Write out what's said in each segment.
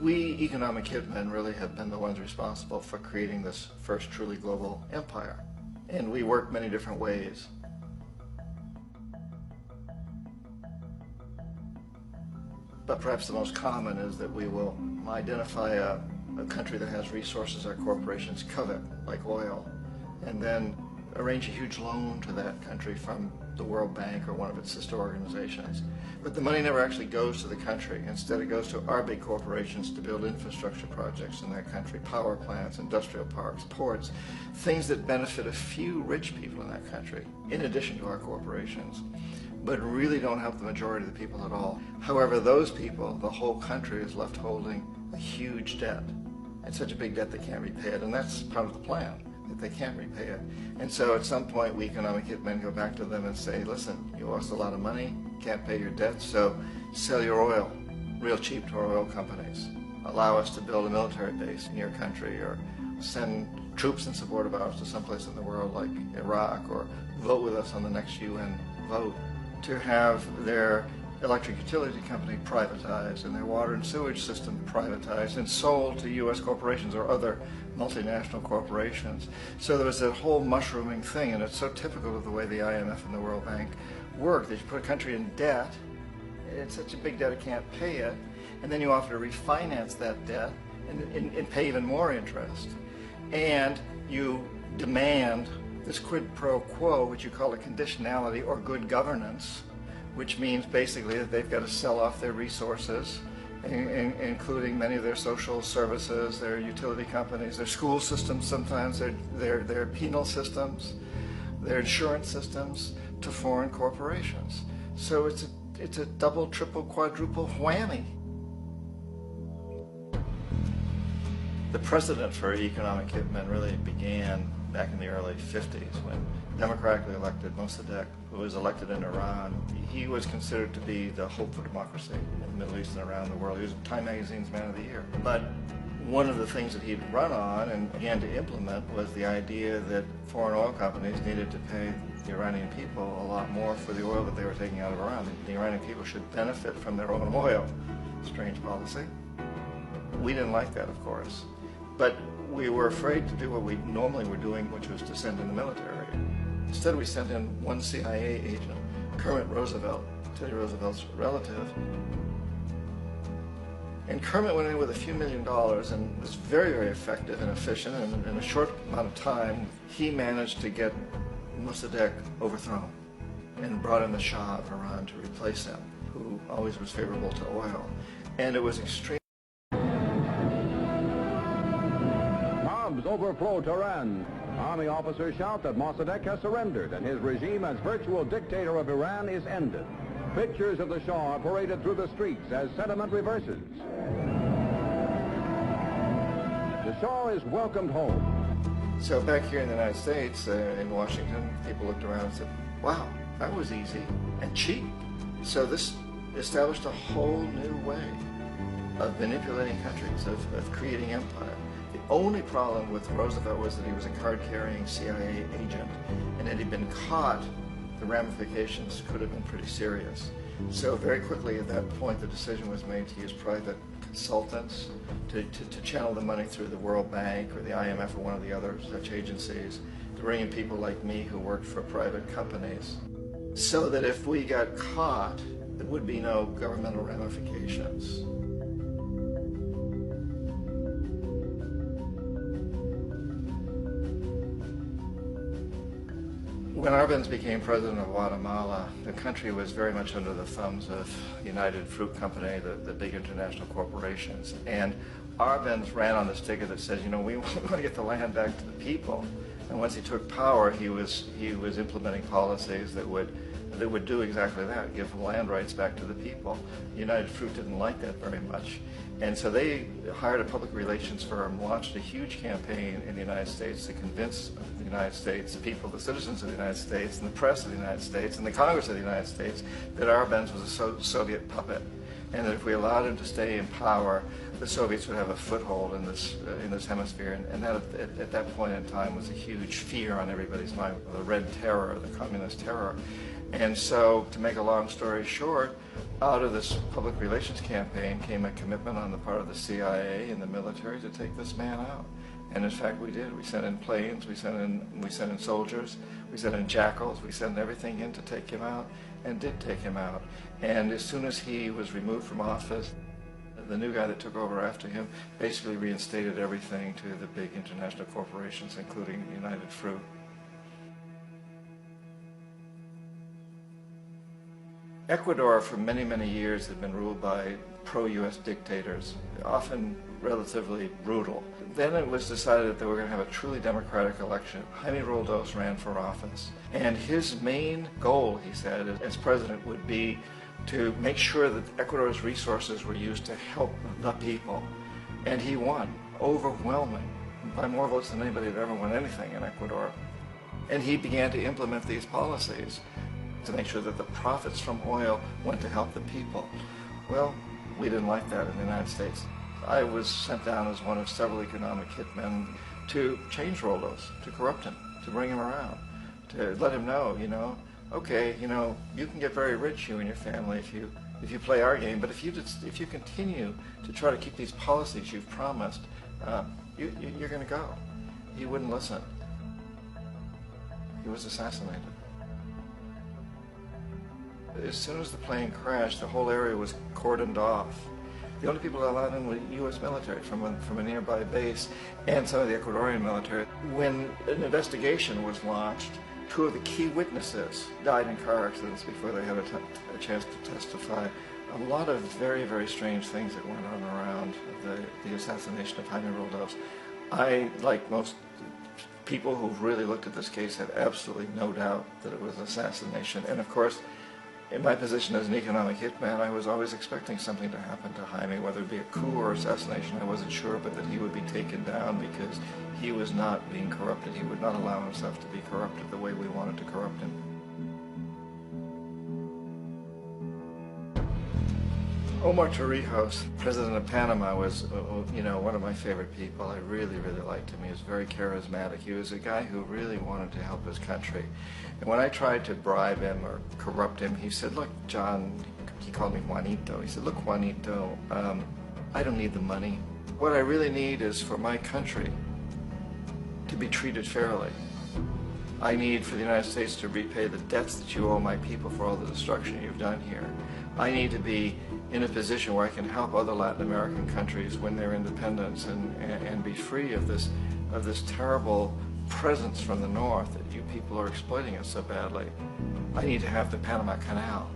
We economic hitmen really have been the ones responsible for creating this first truly global empire. And we work many different ways. But perhaps the most common is that we will identify a country that has resources our corporations covet, like oil, and then arrange a huge loan to that country from the World Bank or one of its sister organizations. But the money never actually goes to the country. Instead, it goes to our big corporations to build infrastructure projects in that country, power plants, industrial parks, ports, things that benefit a few rich people in that country, in addition to our corporations, but really don't help the majority of the people at all. However, those people, the whole country is left holding a huge debt. And such a big debt they can't repay it, and that's part of the plan, that they can't repay it. And so at some point we economic hitmen go back to them and say, listen, you owe us a lot of money, can't pay your debt, so sell your oil real cheap to our oil companies. Allow us to build a military base in your country, or send troops in support of ours to someplace in the world like Iraq, or vote with us on the next UN vote. To have their electric utility company privatized and their water and sewage system privatized and sold to U.S. corporations or other multinational corporations. So there was that whole mushrooming thing, and it's so typical of the way the IMF and the World Bank work, that you put a country in debt, it's such a big debt it can't pay it, and then you offer to refinance that debt and pay even more interest. And you demand this quid pro quo, which you call a conditionality or good governance, which means basically that they've got to sell off their resources, including many of their social services, their utility companies, their school systems sometimes, their penal systems, their insurance systems, to foreign corporations. So it's a double, triple, quadruple whammy. The precedent for economic hitmen really began back in the early 50s when democratically elected Mossadegh, who was elected in Iran, he was considered to be the hope for democracy in the Middle East and around the world. He was Time Magazine's Man of the Year. But one of the things that he'd run on and began to implement was the idea that foreign oil companies needed to pay the Iranian people a lot more for the oil that they were taking out of Iran. The Iranian people should benefit from their own oil. Strange policy. We didn't like that, of course. But we were afraid to do what we normally were doing, which was to send in the military. Instead, we sent in one CIA agent, Kermit Roosevelt, Teddy Roosevelt's relative. And Kermit went in with a few $1 million and was very, very effective and efficient. And in a short amount of time, he managed to get Mossadegh overthrown and brought in the Shah of Iran to replace him, who always was favorable to oil. And it was extremely overflow Tehran. Army officers shout that Mossadegh has surrendered and his regime as virtual dictator of Iran is ended. Pictures of the Shah are paraded through the streets as sentiment reverses. The Shah is welcomed home. So back here in the United States, in Washington, people looked around and said, wow, that was easy and cheap. So this established a whole new way of manipulating countries, of creating empire. The only problem with Roosevelt was that he was a card-carrying CIA agent, and had he been caught, the ramifications could have been pretty serious. So very quickly at that point, the decision was made to use private consultants to channel the money through the World Bank or the IMF or one of the other such agencies, to bring in people like me who worked for private companies, so that if we got caught, there would be no governmental ramifications. When Arbenz became president of Guatemala, the country was very much under the thumbs of United Fruit Company, the big international corporations. And Arbenz ran on this ticket that says, you know, we want to get the land back to the people. And once he took power, he was implementing policies that would do exactly that, give land rights back to the people. United Fruit didn't like that very much. And so they hired a public relations firm, launched a huge campaign in the United States to convince the United States, the people, the citizens of the United States, and the press of the United States, and the Congress of the United States, that Arbenz was a Soviet puppet. And that if we allowed him to stay in power, the Soviets would have a foothold in this hemisphere. And that at that point in time was a huge fear on everybody's mind, the Red Terror, the Communist Terror. And so, to make a long story short, out of this public relations campaign came a commitment on the part of the CIA and the military to take this man out. And in fact, we did. We sent in planes, we sent in soldiers, we sent in jackals, we sent everything in to take him out, and did take him out. And as soon as he was removed from office, the new guy that took over after him basically reinstated everything to the big international corporations, including United Fruit. Ecuador, for many, many years, had been ruled by pro-U.S. dictators, often relatively brutal. Then it was decided that they were going to have a truly democratic election. Jaime Roldos ran for office, and his main goal, he said, as president, would be to make sure that Ecuador's resources were used to help the people. And he won, overwhelming, by more votes than anybody had ever won anything in Ecuador. And he began to implement these policies to make sure that the profits from oil went to help the people. Well, we didn't like that in the United States. I was sent down as one of several economic hitmen to change Roldos, to corrupt him, to bring him around, to let him know, okay, you can get very rich, you and your family, if you play our game, but if you continue to try to keep these policies you've promised, you're going to go. He wouldn't listen. He was assassinated. As soon as the plane crashed, the whole area was cordoned off. The only people allowed in were the U.S. military from a nearby base and some of the Ecuadorian military. When an investigation was launched, two of the key witnesses died in car accidents before they had a chance to testify. A lot of very, very strange things that went on around the assassination of Jaime Roldos. I, like most people who've really looked at this case, have absolutely no doubt that it was an assassination. And of course, in my position as an economic hitman, I was always expecting something to happen to Jaime, whether it be a coup or assassination, I wasn't sure, but that he would be taken down because he was not being corrupted. He would not allow himself to be corrupted the way we wanted to corrupt him. Omar Torrijos, president of Panama, was, one of my favorite people. I really, really liked him. He was very charismatic. He was a guy who really wanted to help his country. And when I tried to bribe him or corrupt him, he said, look, John, he called me Juanito. He said, look, Juanito, I don't need the money. What I really need is for my country to be treated fairly. I need for the United States to repay the debts that you owe my people for all the destruction you've done here. I need to be in a position where I can help other Latin American countries win their independence and be free of this terrible presence from the north that you people are exploiting us so badly. I need to have the Panama Canal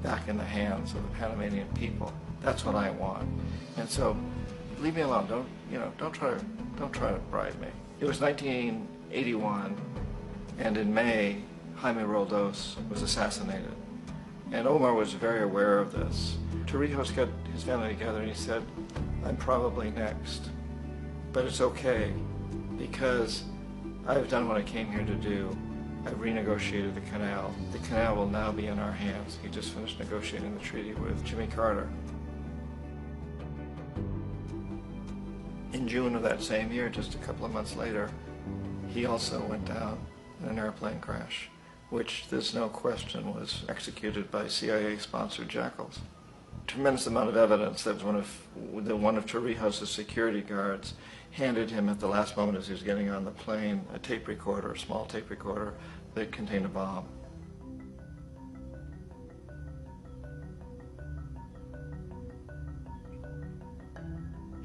back in the hands of the Panamanian people. That's what I want. And so, leave me alone. Don't try to bribe me. It was 1981, and in May, Jaime Roldos was assassinated. And Omar was very aware of this. Torrijos got his family together and he said, I'm probably next, but it's okay because I've done what I came here to do. I've renegotiated the canal. The canal will now be in our hands. He just finished negotiating the treaty with Jimmy Carter. In June of that same year, just a couple of months later, he also went down in an airplane crash, which there's no question was executed by CIA-sponsored jackals. Tremendous amount of evidence that one of Torrijos' security guards handed him at the last moment as he was getting on the plane a tape recorder, a small tape recorder that contained a bomb.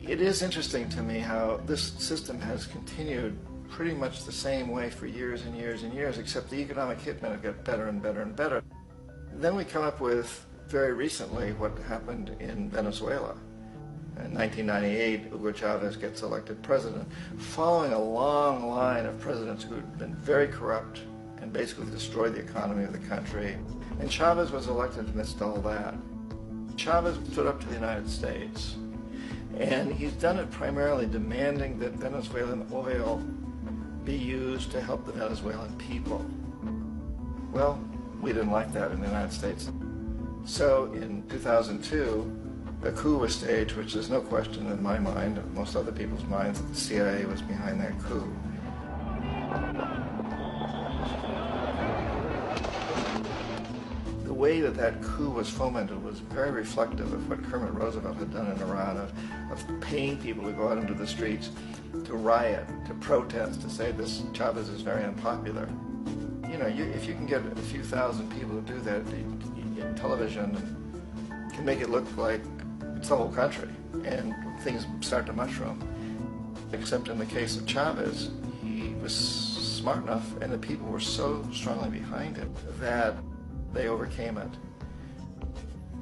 It is interesting to me how this system has continued pretty much the same way for years and years and years, except the economic hitmen have got better and better and better. Then we come up with, very recently, what happened in Venezuela. In 1998, Hugo Chavez gets elected president, following a long line of presidents who had been very corrupt and basically destroyed the economy of the country. And Chavez was elected amidst all that. Chavez stood up to the United States, and he's done it primarily demanding that Venezuelan oil be used to help the Venezuelan people. Well, we didn't like that in the United States. So in 2002, a coup was staged, which there's no question in my mind, and most other people's minds, that the CIA was behind that coup. way that that coup was fomented was very reflective of what Kermit Roosevelt had done in Iran, of paying people to go out into the streets, to riot, to protest, to say this Chavez is very unpopular. You know, if you can get a few thousand people to do that, television can make it look like it's the whole country, and things start to mushroom. Except in the case of Chavez, he was smart enough, and the people were so strongly behind him that they overcame it,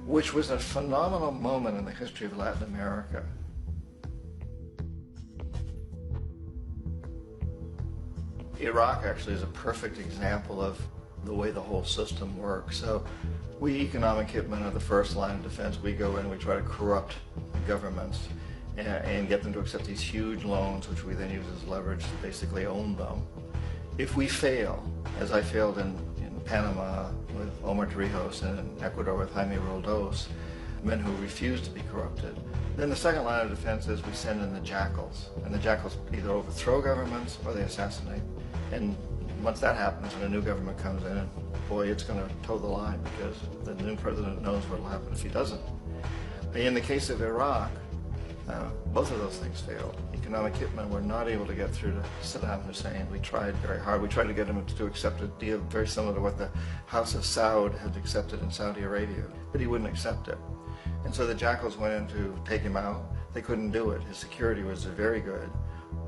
which was a phenomenal moment in the history of Latin America. Iraq actually is a perfect example of the way the whole system works. So we economic hitmen are the first line of defense. We go in, we try to corrupt governments and get them to accept these huge loans, which we then use as leverage to basically own them. If we fail, as I failed in Panama with Omar Torrijos and in Ecuador with Jaime Roldos, men who refuse to be corrupted, then the second line of defense is we send in the jackals. And the jackals either overthrow governments or they assassinate. And once that happens and a new government comes in, boy, it's going to toe the line, because the new president knows what will happen if he doesn't. In the case of Iraq, both of those things failed. Economic hitmen were not able to get through to Saddam Hussein. We tried very hard. We tried to get him to accept a deal very similar to what the House of Saud had accepted in Saudi Arabia, but he wouldn't accept it. And so the jackals went in to take him out. They couldn't do it. His security was very good.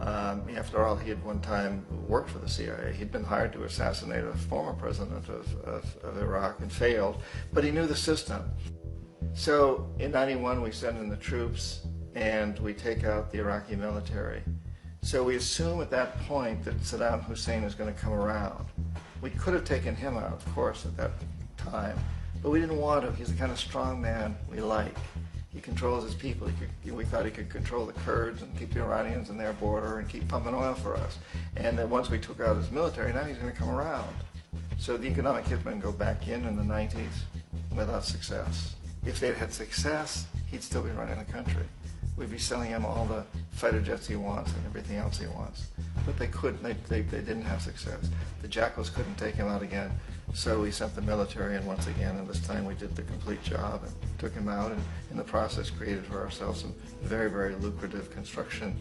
After all, he had one time worked for the CIA. He'd been hired to assassinate a former president of Iraq and failed, but he knew the system. So in '91, we send in the troops and we take out the Iraqi military. So we assume at that point that Saddam Hussein is going to come around. We could have taken him out, of course, at that time, but we didn't want him. He's the kind of strong man we like. He controls his people. We thought he could control the Kurds and keep the Iranians in their border and keep pumping oil for us. And then once we took out his military, now he's going to come around. So the economic hitmen go back in the 90s without success. If they'd had success, he'd still be running the country. We'd be selling him all the fighter jets he wants and everything else he wants. But they couldn't, they didn't have success. The jackals couldn't take him out again, so we sent the military in once again, and this time we did the complete job and took him out, and in the process created for ourselves some very, very lucrative construction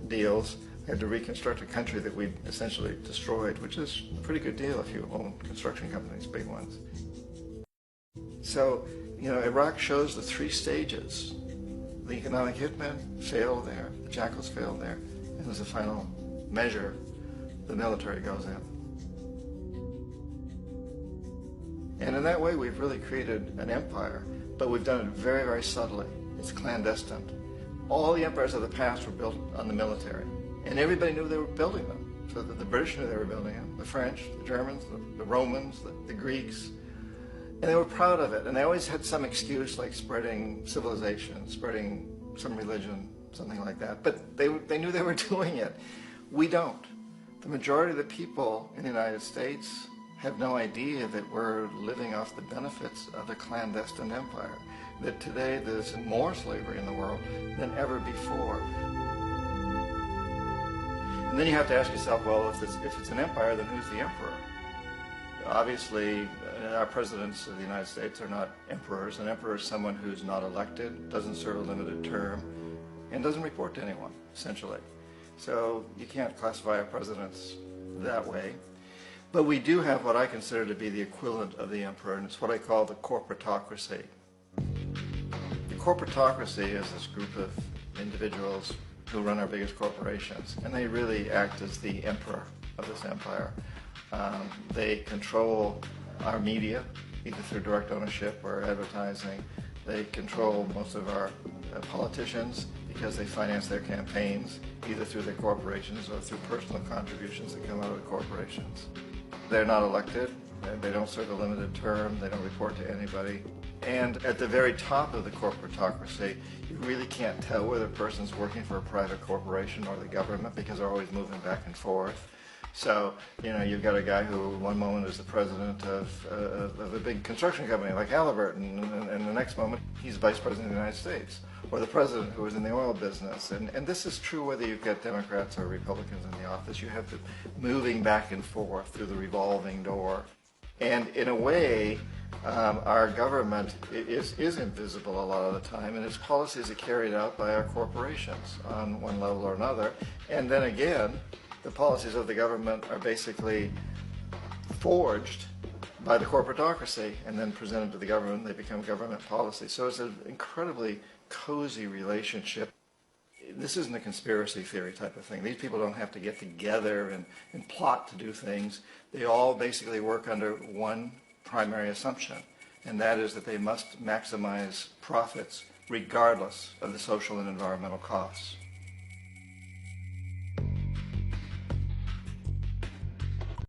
deals. We had to reconstruct a country that we'd essentially destroyed, which is a pretty good deal if you own construction companies, big ones. So, you know, Iraq shows the three stages. The economic hitmen failed there, the jackals failed there, and as a final measure, the military goes in. And in that way, we've really created an empire, but we've done it very, very subtly. It's clandestine. All the empires of the past were built on the military, and everybody knew they were building them. So the British knew they were building them, the French, the Germans, the Romans, the Greeks. And they were proud of it, and they always had some excuse, like spreading civilization, spreading some religion, something like that. But they knew they were doing it. We don't. The majority of the people in the United States have no idea that we're living off the benefits of a clandestine empire, that today there's more slavery in the world than ever before. And then you have to ask yourself, well, if it's an empire, then who's the emperor? Obviously, our presidents of the United States are not emperors. An emperor is someone who's not elected, doesn't serve a limited term, and doesn't report to anyone, essentially. So you can't classify our presidents that way. But we do have what I consider to be the equivalent of the emperor, and it's what I call the corporatocracy. The corporatocracy is this group of individuals who run our biggest corporations, and they really act as the emperor of this empire. They control our media, either through direct ownership or advertising. They control most of our politicians because they finance their campaigns, either through their corporations or through personal contributions that come out of the corporations. They're not elected, they don't serve a limited term, they don't report to anybody. And at the very top of the corporatocracy, you really can't tell whether a person's working for a private corporation or the government because they're always moving back and forth. So, you know, you've got a guy who one moment is the president of a big construction company like Halliburton, and the next moment he's vice president of the United States, or the president who is in the oil business. And this is true whether you've got Democrats or Republicans in the office. You have to moving back and forth through the revolving door. And in a way, Our government is invisible a lot of the time, and its policies are carried out by our corporations on one level or another. And then again, the policies of the government are basically forged by the corporatocracy and then presented to the government. They become government policy. So it's an incredibly cozy relationship. This isn't a conspiracy theory type of thing. These people don't have to get together and plot to do things. They all basically work under one primary assumption, and that is that they must maximize profits regardless of the social and environmental costs.